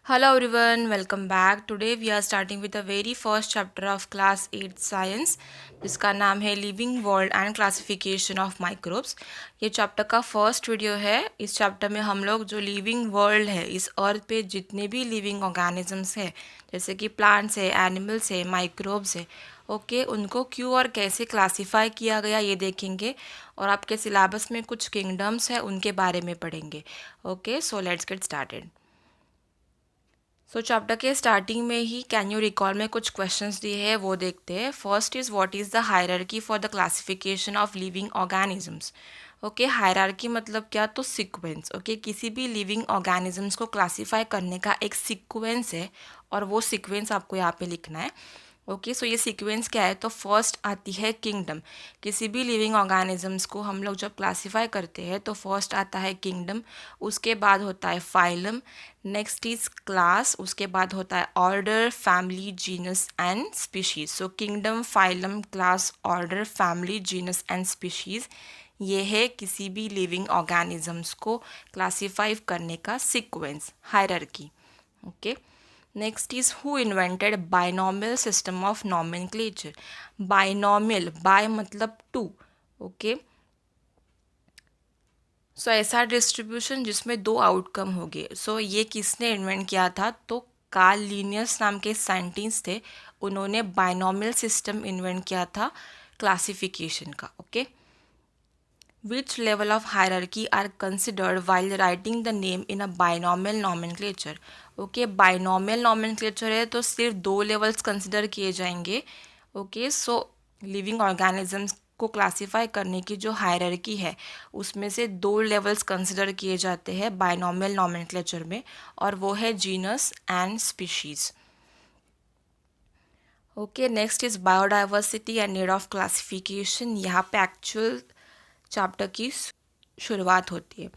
Hello everyone, welcome back. Today we are starting with the very first chapter of class 8 science जिसका नाम है living world and classification of microbes. ये chapter का first video है। इस chapter में हम लोग जो लिविंग वर्ल्ड है, इस अर्थ पे जितने भी लिविंग ऑर्गेनिजम्स है जैसे कि प्लांट्स है, एनिमल्स है, माइक्रोब्स है, ओके उनको क्यों और कैसे क्लासीफाई किया गया ये देखेंगे। और आपके सिलेबस में कुछ किंगडम्स है उनके बारे में पढ़ेंगे। Okay, so let's get started. So chapter के स्टार्टिंग में ही कैन यू रिकॉल में कुछ क्वेश्चंस दिए हैं, वो देखते हैं। First is what is the hierarchy for the classification of living organisms. Okay, hierarchy मतलब क्या, तो सीक्वेंस। ओके, किसी भी लिविंग ऑर्गेनिजम्स को क्लासीफाई करने का एक सीक्वेंस है और वो सीक्वेंस आपको यहाँ पे लिखना है। ओके, सो ये सीक्वेंस क्या है, तो फर्स्ट आती है किंगडम। किसी भी लिविंग ऑर्गेनिजम्स को हम लोग जब क्लासीफाई करते हैं तो फर्स्ट आता है किंगडम, उसके बाद होता है फाइलम, नेक्स्ट इज क्लास, उसके बाद होता है order, family, genus and species. So kingdom, phylum, class, order, family, genus and species, ये है किसी भी लिविंग ऑर्गेनिजम्स को क्लासीफाई करने का sequence, hierarchy. Okay, next is who invented binomial system of nomenclature. Binomial, bi मतलब टू। ओके, सो ऐसा distribution जिसमें दो आउटकम हो गए। सो ये किसने इन्वेंट किया था, तो कार्ल लिनियस नाम के साइंटिस्ट थे, उन्होंने बाइनॉमियल सिस्टम इन्वेंट किया था क्लासिफिकेशन का। Okay, which level of hierarchy are considered while writing the name in a binomial nomenclature। Okay, binomial nomenclature है तो सिर्फ दो लेवल्स कंसिडर किए जाएंगे। ओके, सो लिविंग ऑर्गेनिजम्स को क्लासीफाई करने की जो हायरार्की है उसमें से दो लेवल्स कंसिडर किए जाते हैं बाइनॉमियल नॉमेनक्लेचर में, और वो है genus and species. Okay, next is biodiversity and need of classification. यहाँ पे एक्चुअल चैप्टर की शुरुआत होती है।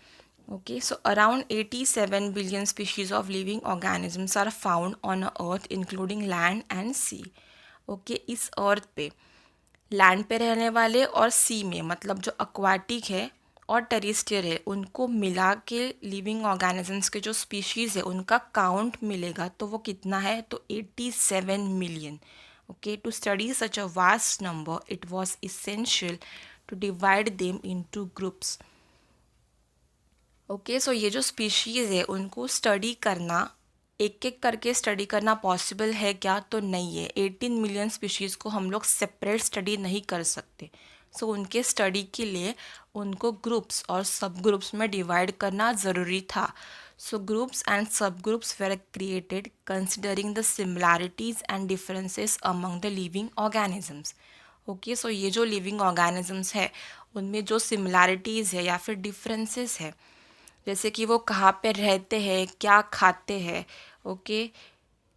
Okay, so around 87 billion species of living organisms are found on earth including land and sea. Okay, इस अर्थ पे land पे रहने वाले और सी में मतलब जो एक्वाटिक है और टेरिस्टियर है उनको मिला के लिविंग ऑर्गेनिजम्स के जो स्पीशीज़ है उनका काउंट मिलेगा, तो वो कितना है, तो 87 million. Okay, to study such a vast number it was essential to divide them into groups. Okay, so ये जो स्पीशीज़ है उनको स्टडी करना, एक एक करके स्टडी करना पॉसिबल है क्या, तो नहीं है। 18 मिलियन स्पीशीज़ को हम लोग सेपरेट स्टडी नहीं कर सकते। सो उनके स्टडी के लिए उनको ग्रुप्स और सब ग्रुप्स में डिवाइड करना ज़रूरी था। So groups and sub groups were created considering the similarities and differences among the living organisms. Okay, so ये जो लिविंग ऑर्गेनिजम्स है उनमें जो सिमिलैरिटीज़ है या फिर डिफरेंसेस है, जैसे कि वो कहाँ पे रहते हैं, क्या खाते हैं, ओके,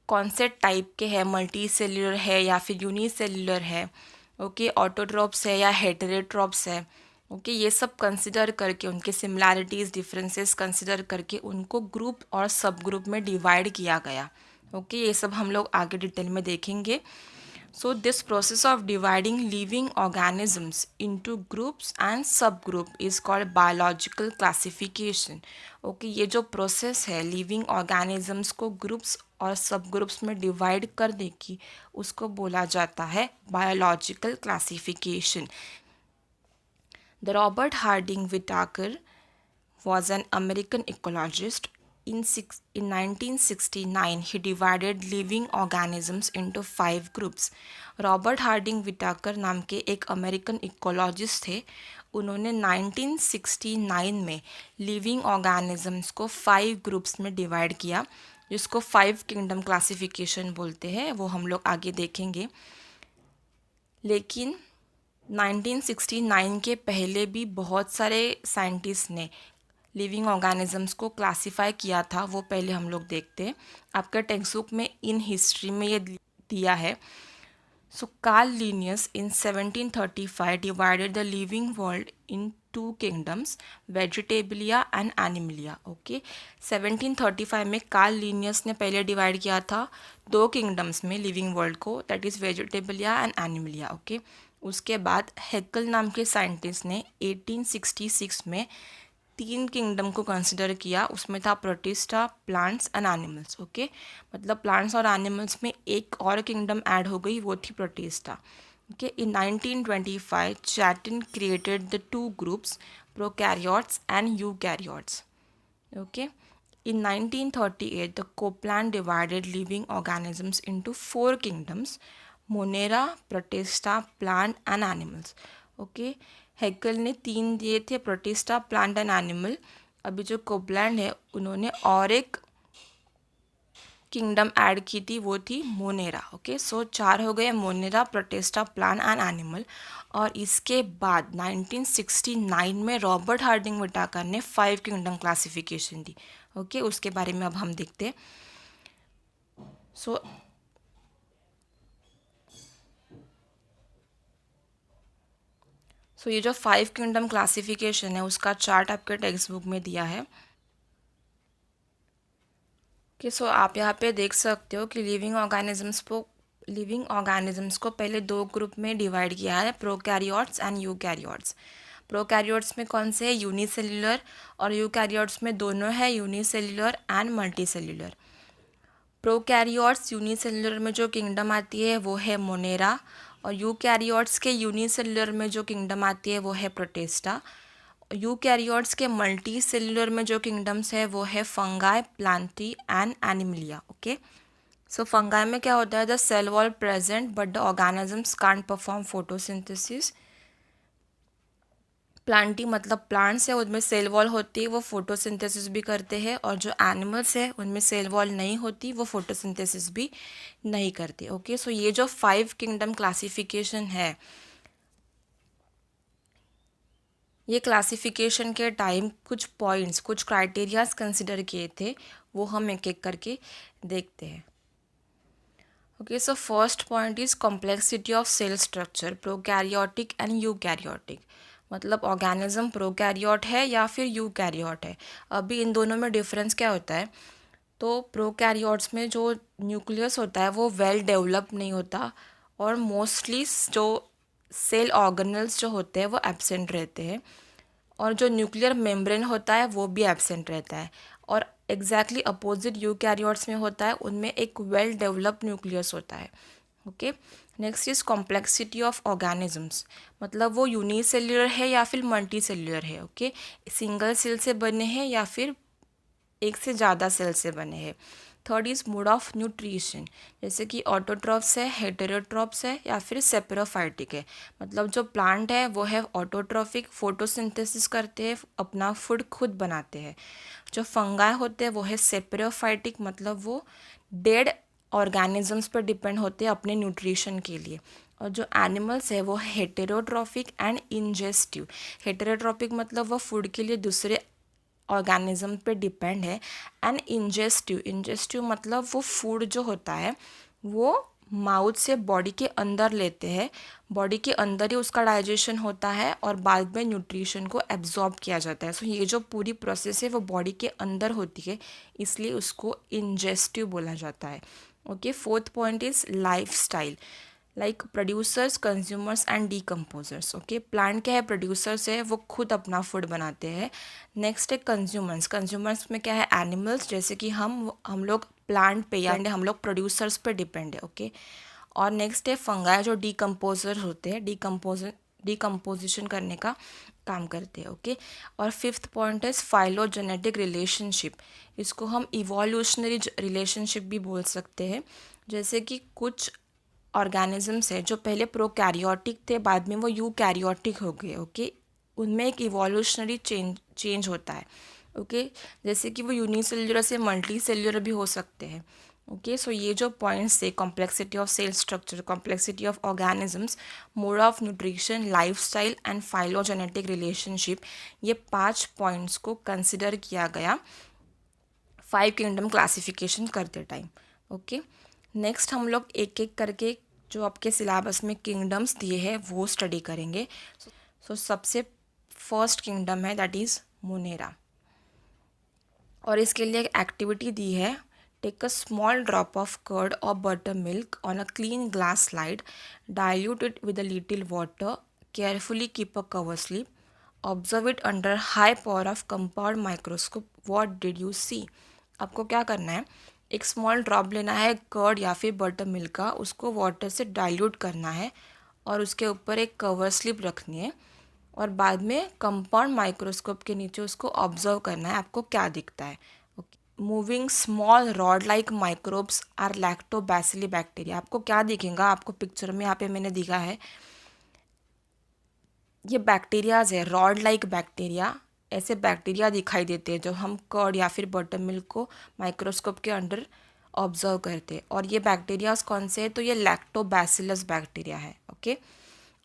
कौन से टाइप के हैं, मल्टी सेल्यूलर है या फिर यूनिसेल्यूलर है, ओके, ऑटोट्रॉप्स है या हेटेरोट्रॉप्स है, ओके, ये सब कंसिडर करके उनके सिमिलैरिटीज़ डिफरेंसेस कंसिडर करके उनको ग्रुप और सब ग्रुप में डिवाइड किया गया। ओके, ये सब हम लोग आगे डिटेल में देखेंगे। So this process of dividing living organisms into groups and subgroup is called biological classification। Okay, ये जो प्रोसेस है लिविंग ऑर्गेनिजम्स को ग्रुप्स और सब ग्रुप्स में डिवाइड करने की, उसको बोला जाता है biological classification. The Robert Harding Whittaker was an American ecologist. In 1969, he divided living organisms into 5 groups. Robert Harding Whittaker नाम के एक अमेरिकन इकोलॉजिस्ट थे, उन्होंने 1969 में लिविंग ऑर्गेनिजम्स को 5 ग्रुप्स में डिवाइड किया, जिसको 5 किंगडम क्लासिफिकेशन बोलते हैं, वो हम लोग आगे देखेंगे। लेकिन 1969 के पहले भी बहुत सारे साइंटिस्ट ने लिविंग ऑर्गेनिजम्स को क्लासीफाई किया था, वो पहले हम लोग देखते हैं। आपका टेक्स्ट बुक में इन हिस्ट्री में ये दिया है। So Carl Linnaeus in 1735 divided the living world in 2 kingdoms, vegetabilia and Animalia. Okay, 1735 में कार्ल लिनियस ने पहले डिवाइड किया था 2 किंगडम्स में लिविंग वर्ल्ड को, that is vegetabilia and Animalia. Okay, उसके बाद हैकल नाम के साइंटिस्ट ने 1866 में 3 किंगडम को कंसिडर किया, उसमें था protista, plants and animals. Okay, मतलब प्लांट्स और एनिमल्स में एक और किंगडम ऐड हो गई, वो थी protista. Okay, in 1925 Chatton created the 2 groups, prokaryotes and eukaryotes. Okay, in 1938 the Copeland divided living organisms into 4 kingdoms: Monera, Protista, plant and animals. Okay, Hegel ने 3 दिए थे, प्रोटिस्टा, प्लांट एंड एनिमल। अभी जो Copeland है उन्होंने और एक kingdom add की थी, वो थी मोनेरा। ओके, सो 4 हो गए, Monera, protista, plant and animal. और इसके बाद 1969 में रॉबर्ट हार्डिंग विटाकर ने 5 किंगडम क्लासिफिकेशन दी। ओके, उसके बारे में अब हम देखते हैं। सो ये जो 5 किंगडम क्लासिफिकेशन है उसका चार्ट आपके टेक्स्ट बुक में दिया है। ओके, सो आप यहाँ पे देख सकते हो कि लिविंग ऑर्गेनिजम्स को पहले 2 ग्रुप में डिवाइड किया है, प्रोकैरियोट्स एंड यूकैरियोट्स। प्रोकैरियोट्स में कौन से है, यूनिसेल्युलर, और यूकैरियोट्स में दोनों है, unicellular and multicellular. Prokaryotes unicellular में जो किंगडम आती है वो है मोनेरा, और यूकैरियोट्स के यूनिसेल्युलर में जो किंगडम आती है वो है प्रोटिस्टा। यूकैरियोट्स के मल्टी सेल्युलर में जो किंगडम्स है वो है fungi, Plantae and Animalia. Okay, so fungi में क्या होता है, the cell wall present but the organisms can't perform photosynthesis. Plantae मतलब प्लांट्स है, उनमें सेल वॉल होती है, वो फोटोसिंथेसिस भी करते हैं, और जो एनिमल्स है उनमें सेल वॉल नहीं होती, वो फोटोसिंथेसिस भी नहीं करते। ओके, सो ये जो 5 किंगडम क्लासिफिकेशन है, ये क्लासिफिकेशन के टाइम कुछ पॉइंट्स, कुछ क्राइटेरियाज कंसिडर किए थे, वो हम एक एक करके देखते हैं। Okay, so first point is complexity of cell structure, prokaryotic and eukaryotic. मतलब ऑर्गेनिज्म प्रोकैरियोट है या फिर यूकैरियोट है। अभी इन दोनों में डिफरेंस क्या होता है, तो प्रोकैरियोट्स में जो न्यूक्लियस होता है वो वेल डेवलप नहीं होता, और मोस्टली जो सेल ऑर्गेनल्स जो होते हैं वो एब्सेंट रहते हैं, और जो न्यूक्लियर मेम्ब्रेन होता है वो भी एब्सेंट रहता है। और एग्जैक्टली अपोजिट यूकैरियोट्स में होता है, उनमें एक वेल डेवलप्ड न्यूक्लियस होता है। Okay, next is complexity of organisms, मतलब वो यूनिसेल्युलर है या फिर मल्टी सेल्युलर है। ओके, सिंगल सेल से बने हैं या फिर एक से ज़्यादा सेल से बने हैं। Third is mode of nutrition, जैसे कि ऑटोट्रॉफ्स है, हेटेरोट्रॉफ्स है, या फिर सेपरोफाइटिक है। मतलब जो प्लांट है वो है ऑटोट्रॉफिक, फोटोसिंथेसिस करते हैं, अपना फूड खुद बनाते हैं। जो फंगाई होते हैं वो है सेपरोफाइटिक, मतलब वो डेड ऑर्गेनिजम्स पर डिपेंड होते हैं अपने न्यूट्रिशन के लिए। और जो एनिमल्स है वो हेटेरोट्रॉफिक एंड इंजेस्टिव। हेटेरोट्रॉफिक मतलब वो फूड के लिए दूसरे ऑर्गेनिज्म पे डिपेंड है, एंड इंजेस्टिव मतलब वो फूड जो होता है वो माउथ से बॉडी के अंदर लेते हैं, बॉडी के अंदर ही उसका डाइजेशन होता है और बाद में न्यूट्रिशन को एब्जॉर्ब किया जाता है। सो ये जो पूरी प्रोसेस है वो बॉडी के अंदर होती है, इसलिए उसको इंजेस्टिव बोला जाता है। Okay, fourth point is life style, like producers, consumers and decomposers. Okay, plant क्या है, प्रोड्यूसर्स है, वो खुद अपना फूड बनाते हैं। नेक्स्ट है कंज्यूमर्स, कंज्यूमर्स में क्या है, एनिमल्स, जैसे कि हम लोग प्लांट पे या हम लोग प्रोड्यूसर्स पे डिपेंड है। ओके, और नेक्स्ट है फंगाई, जो डीकम्पोजर होते हैं, डीकम्पोजिशन करने का काम करते हैं। ओके, और फिफ्थ पॉइंट है फाइलोजेनेटिक रिलेशनशिप, इसको हम इवोल्यूशनरी रिलेशनशिप भी बोल सकते हैं। जैसे कि कुछ ऑर्गेनिजम्स है जो पहले प्रोकैरियोटिक थे, बाद में वो यूकैरियोटिक हो गए। ओके, उनमें एक इवोल्यूशनरी चेंज होता है। ओके, जैसे कि वो यूनिसेल्युलर से मल्टी सेल्युलर भी हो सकते हैं। ओके, सो ये जो पॉइंट्स थे, complexity of cell structure, complexity of organisms, mode of nutrition, lifestyle and phylogenetic relationship, ये 5 पॉइंट्स को कंसिडर किया गया 5 किंगडम क्लासिफिकेशन करते टाइम। ओके, नेक्स्ट हम लोग एक एक करके जो आपके सिलेबस में किंगडम्स दिए हैं वो स्टडी करेंगे। सो सबसे फर्स्ट किंगडम है दैट इज़ मोनेरा, और इसके लिए एक एक्टिविटी दी है, take a small drop of curd और buttermilk on a clean glass slide, dilute it with a little water, carefully keep a cover slip, observe it under high power of compound microscope, what did you see. आपको क्या करना है, एक small drop लेना है curd या फिर butter milk का, उसको वाटर से डाइल्यूट करना है और उसके ऊपर एक कवर स्लिप रखनी है और बाद में कंपाउंड माइक्रोस्कोप के नीचे उसको ऑब्जर्व करना है आपको क्या दिखता है। Moving small rod like microbes are lactobacilli bacteria. आपको क्या दिखेगा, आपको पिक्चर में यहाँ पे मैंने दिखा है, ये बैक्टीरियाज है, रॉड लाइक बैक्टीरिया। ऐसे बैक्टीरिया दिखाई देते हैं जब हम कर्ड या फिर बटर मिल्क को माइक्रोस्कोप के अंडर ऑब्जर्व करते हैं। और ये बैक्टीरियाज कौन से हैं, तो ये लैक्टोबैसिलस बैक्टीरिया है। Okay,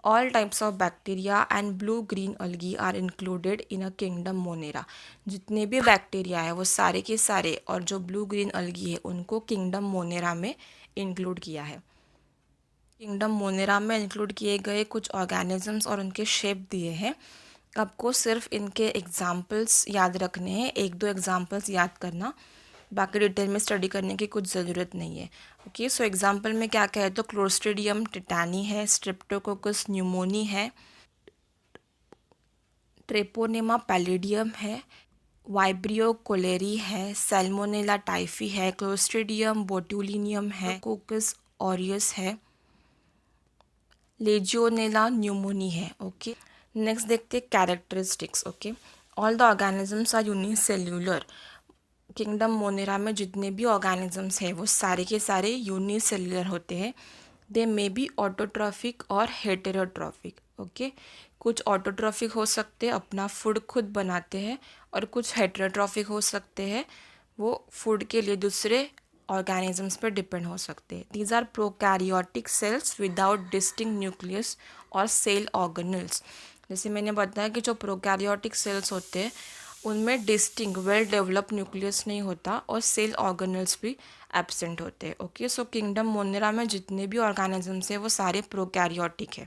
all types of bacteria and blue green algae are included in a kingdom Monera. जितने भी बैक्टीरिया है वो सारे के सारे और जो ब्लू ग्रीन अलगी है उनको किंगडम मोनेरा में इंक्लूड किया है। किंगडम मोनेरा में इंक्लूड किए गए कुछ ऑर्गेनिजम्स और उनके शेप दिए हैं। आपको सिर्फ इनके एग्जाम्पल्स याद रखने हैं, एक दो एग्जाम्पल्स याद करना, बाकी डिटेल में स्टडी करने की कुछ ज़रूरत नहीं है। ओके, सो एग्जाम्पल में क्या क्या है, तो क्लोस्ट्रीडियम टिटानी है, स्ट्रेप्टोकोकस न्यूमोनी है, ट्रेपोनेमा पैलिडियम है, वाइब्रियो कोलेरी है, सैल्मोनेला टाइफी है, क्लोस्ट्रीडियम बोट्यूलिनियम है, कोकस ऑरियस है, लेजियोनेला न्यूमोनी है। ओके, नेक्स्ट देखते हैं characteristics. Okay, all the organisms are unicellular. Kingdom Monera में जितने भी ऑर्गेनिजम्स हैं वो सारे के सारे यूनिसेल्युलर होते हैं। दे मे बी ऑटोट्रॉफिक और हेटेरोट्रॉफिक। ओके, कुछ ऑटोट्रॉफिक हो सकते हैं, अपना फूड खुद बनाते हैं, और कुछ हेटेरोट्रॉफिक हो सकते हैं, वो फूड के लिए दूसरे ऑर्गेनिजम्स पर डिपेंड हो सकते हैं। These are prokaryotic cells without distinct nucleus और सेल ऑर्गेनल्स। जैसे मैंने बताया कि जो प्रोकैरियोटिक सेल्स होते हैं उनमें डिस्टिंक्ट वेल डेवलप न्यूक्लियस नहीं होता और सेल ऑर्गेनल्स भी एब्सेंट होते हैं। ओके, सो किंगडम मोनेरा में जितने भी ऑर्गेनिजम्स हैं वो सारे प्रोकैरियोटिक है।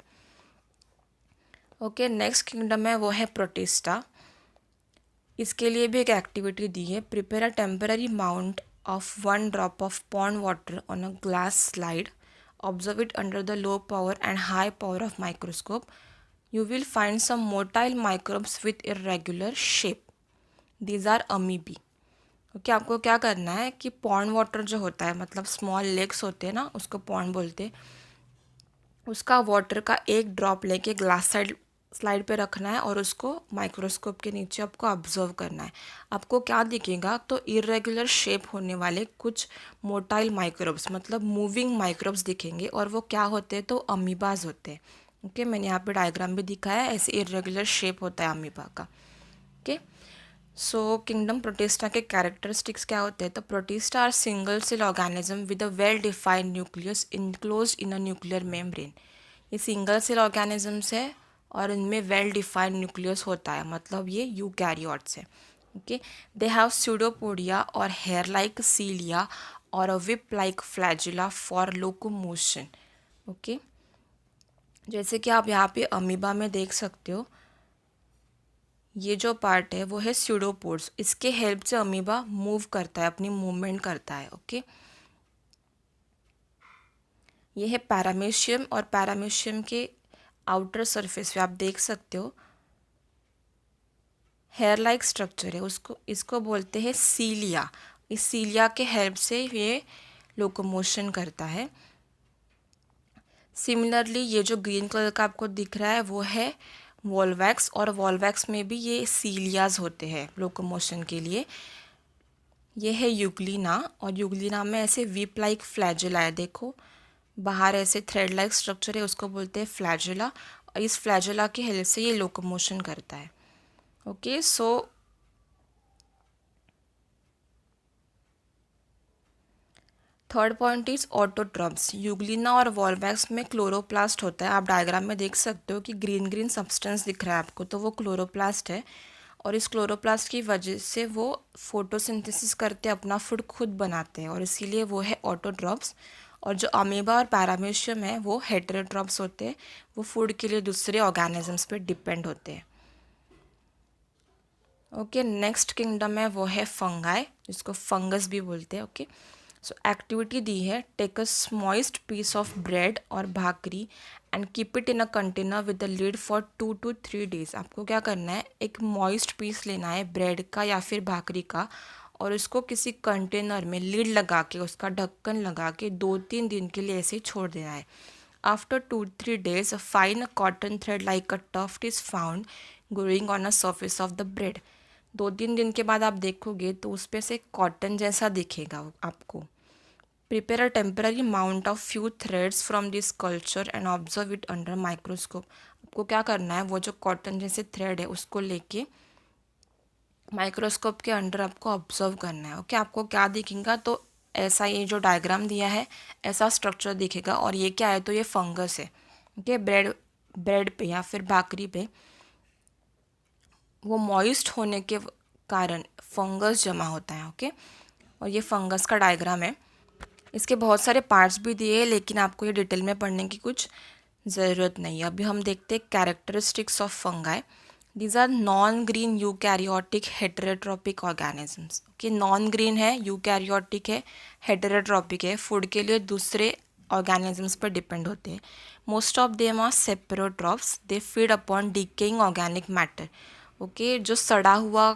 ओके, नेक्स्ट किंगडम है वो है प्रोटिस्टा। इसके लिए भी एक एक्टिविटी दी है, prepare a temporary mount of 1 drop of pond water on a glass slide, observe it under the low power and high power of microscope, you will find some motile microbes with irregular shape, these are amoebae. Okay, आपको क्या करना है कि pond water जो होता है, मतलब small lakes होते हैं ना, उसको पॉन्ड बोलते हैं, उसका वाटर का एक ड्रॉप लेके ग्लास स्लाइड पे रखना है और उसको माइक्रोस्कोप के नीचे आपको ऑब्जर्व करना है। आपको क्या दिखेगा, तो इरेगुलर शेप होने वाले कुछ मोटाइल माइक्रोब्स, मतलब मूविंग माइक्रोब्स दिखेंगे, और वो क्या होते हैं, तो अमीबाज होते हैं। ओके, मैंने यहाँ पे डायग्राम भी दिखाया है, ऐसे इरेगुलर शेप होता है अमीबा का। ओके, सो किंगडम प्रोटिस्टा के कैरेक्टरिस्टिक्स क्या होते हैं, तो Protista are single cell organism with a well defined nucleus enclosed in a nuclear membrane. ये सिंगल सेल ऑर्गेनिजम्स है और इनमें वेल डिफाइंड न्यूक्लियस होता है, मतलब ये यूकैरियोट्स है। ओके, दे हैव स्यूडोपोडिया और हेयर लाइक सीलिया और a whip like flagella for locomotion. Okay, जैसे कि आप यहाँ पे अमीबा में देख सकते हो, ये जो पार्ट है वो है स्यूडोपोड्स, इसके हेल्प से अमीबा मूव करता है, अपनी मूवमेंट करता है। ओके, ये है पैरामीशियम, और पैरामीशियम के आउटर सरफेस पे आप देख सकते हो हेयर लाइक स्ट्रक्चर है, उसको इसको बोलते हैं सीलिया। इस सीलिया के हेल्प से ये लोकोमोशन करता है। सिमिलरली ये जो ग्रीन कलर का आपको दिख रहा है वो है वॉल्वैक्स, और वॉल्वैक्स में भी ये सीलियाज होते हैं लोकोमोशन के लिए। ये है यूग्लिना, और यूग्लिना में ऐसे वीप लाइक फ्लैजुला है, देखो बाहर ऐसे थ्रेड लाइक स्ट्रक्चर है, उसको बोलते हैं फ्लैजुला, और इस फ्लैजुला की हेल्प से ये लोकोमोशन करता है। Okay, so third point is autotrophs. Euglena और वॉल्वैक्स में क्लोरोप्लास्ट होता है, आप डायग्राम में देख सकते हो कि ग्रीन ग्रीन सब्सटेंस दिख रहा है आपको, तो वो क्लोरोप्लास्ट है, और इस क्लोरोप्लास्ट की वजह से वो फोटोसिंथेसिस करते अपना फूड खुद बनाते हैं, और इसीलिए वो है ऑटोट्रॉप्स। और जो अमीबा और पैरामीशियम है वो हेटेरोट्रॉप्स होते हैं, वो फूड के लिए दूसरे ऑर्गेनिजम्स पे डिपेंड होते हैं। ओके, नेक्स्ट किंगडम है वो है फंगाई, जिसको फंगस भी बोलते हैं। ओके, सो एक्टिविटी दी है, take a moist piece of bread और bhakri and keep it in a container with the lid for 2 to 3 days। आपको क्या करना है, एक मॉइस्ट पीस लेना है ब्रेड का या फिर भाकरी का, और उसको किसी कंटेनर में लिड लगा के, उसका ढक्कन लगा के 2-3 दिन के लिए ऐसे ही छोड़ देना है। After 2-3 days, a fine cotton thread like a tuft is found growing on a surface of the bread। 2-3 दिन के बाद आप देखोगे तो उस पे से कॉटन जैसा दिखेगा आपको। Prepare a temporary mount of few threads from this culture and observe it under microscope. आपको क्या करना है, वो जो कॉटन जैसे थ्रेड है उसको लेके माइक्रोस्कोप के अंडर आपको ऑब्जर्व करना है। ओके, आपको क्या दिखेगा, तो ऐसा ये जो डायग्राम दिया है ऐसा स्ट्रक्चर दिखेगा। और ये क्या है, तो ये फंगस है। ओके, ब्रेड पे या फिर भाकरी पे वो मॉइस्ट होने के कारण फंगस जमा होता है। ओके, और ये फंगस का डायग्राम है। इसके बहुत सारे पार्ट्स भी दिए हैं, लेकिन आपको ये डिटेल में पढ़ने की कुछ ज़रूरत नहीं है। अभी हम देखते हैं characteristics of fungi. These are non green eukaryotic heterotrophic organisms. Okay, non green है, यूकैरियोटिक है, हेटेरोट्रॉपिक है, फूड के लिए दूसरे ऑर्गेनिजम्स पर डिपेंड होते हैं। Most of them are saprotrophs, they feed upon decaying organic matter. Okay, जो सड़ा हुआ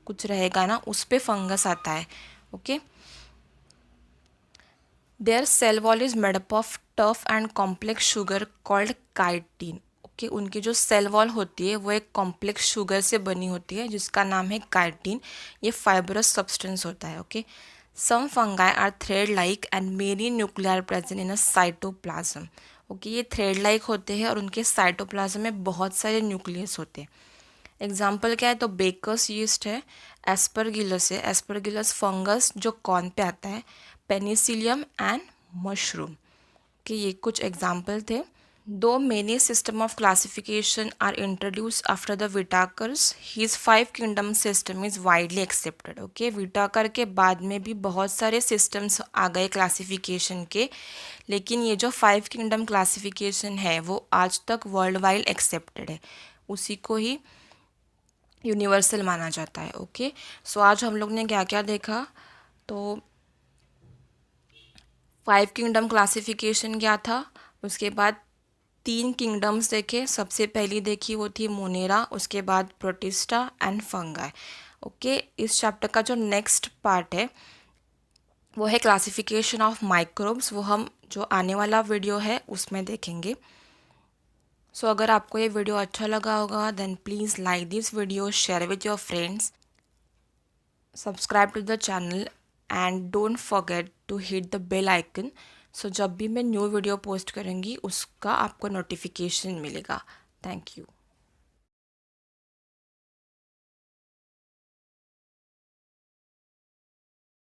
कुछ रहेगा ना उस पे फंगस आता है। Okay, their cell wall is made up of tough and complex sugar called chitin. Okay, उनकी जो सेल वॉल होती है वो एक कॉम्प्लेक्स शुगर से बनी होती है जिसका नाम है काइटिन। ये फाइब्रस सब्सटेंस होता है। Okay, some fungi are thread like and many nuclear present in a cytoplasm. Okay, ये थ्रेड लाइक होते हैं और उनके साइटोप्लाज्म में बहुत सारे न्यूक्लियस होते हैं। एग्जाम्पल क्या है, तो बेकर्स यीस्ट है, एस्परगिलस है, एस्परगिलस फंगस जो कॉर्न पे आता है, पेनिसिलियम एंड मशरूम के ये कुछ एग्जाम्पल थे। दो many system of classification are introduce after the Whittakers, his 5 kingdom system is widely accepted. Okay, Whittaker के बाद में भी बहुत सारे सिस्टम्स आ गए क्लासिफिकेशन के, लेकिन ये जो 5 किंगडम क्लासिफिकेशन है वो आज तक वर्ल्ड वाइड एक्सेप्टेड है, उसी को ही यूनिवर्सल माना जाता है। ओके, सो आज हम लोग ने क्या क्या देखा, तो 5 किंगडम क्लासिफिकेशन क्या था, उसके बाद 3 किंगडम्स देखे। सबसे पहली देखी वो थी मोनेरा, उसके बाद प्रोटिस्टा एंड फंगाई। ओके, इस चैप्टर का जो नेक्स्ट पार्ट है वो है क्लासिफिकेशन ऑफ माइक्रोब्स, वो हम जो आने वाला वीडियो है उसमें देखेंगे। सो अगर आपको ये वीडियो अच्छा लगा होगा then please like this video, share with your friends, subscribe to the channel and don't forget to hit the bell icon. So जब भी मैं न्यू वीडियो पोस्ट करूँगी उसका आपको नोटिफिकेशन मिलेगा। Thank you.